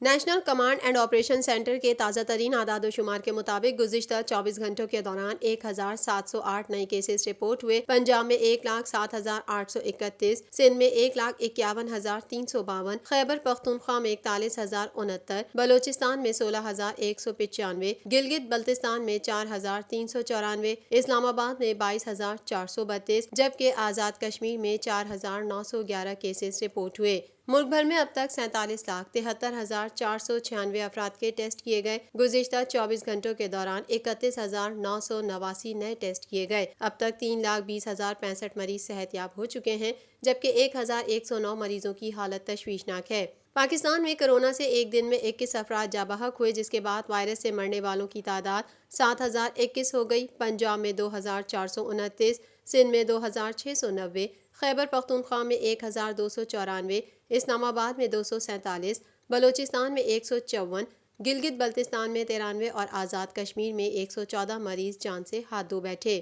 National command and operation centre کے تازہ ترین اعداد و شمار کے مطابق گزشتہ 24 گھنٹوں کے دوران 1708 نئے کیسز رپورٹ ہوئے۔ پنجاب میں 1,07,831، سندھ میں 1,51,352، خیبر پختونخوا میں 41,069، بلوچستان میں 16,195، گلگت بلتستان میں 4,394، اسلام آباد میں 22,432، جبکہ آزاد کشمیر میں 4,911 کیسز رپورٹ ہوئے۔ ملک بھر میں اب تک 47,73,496 افراد کے ٹیسٹ کیے گئے۔ گزشتہ 24 گھنٹوں کے دوران 31,989 نئے ٹیسٹ کیے گئے۔ اب تک 3,20,065 مریض صحت یاب ہو چکے ہیں، جبکہ 1,109 مریضوں کی حالت تشویشناک ہے۔ پاکستان میں کرونا سے ایک دن میں 21 افراد جاں بحق ہوئے، جس کے بعد وائرس سے مرنے والوں کی تعداد 7,021 ہو گئی۔ پنجاب میں 2,429، سندھ میں 2,690، خیبر پختونخوا میں 1,294، اسلام آباد میں 247، بلوچستان میں 154، گلگت بلتستان میں 93 اور آزاد کشمیر میں 114 مریض جان سے ہاتھ دھو بیٹھے۔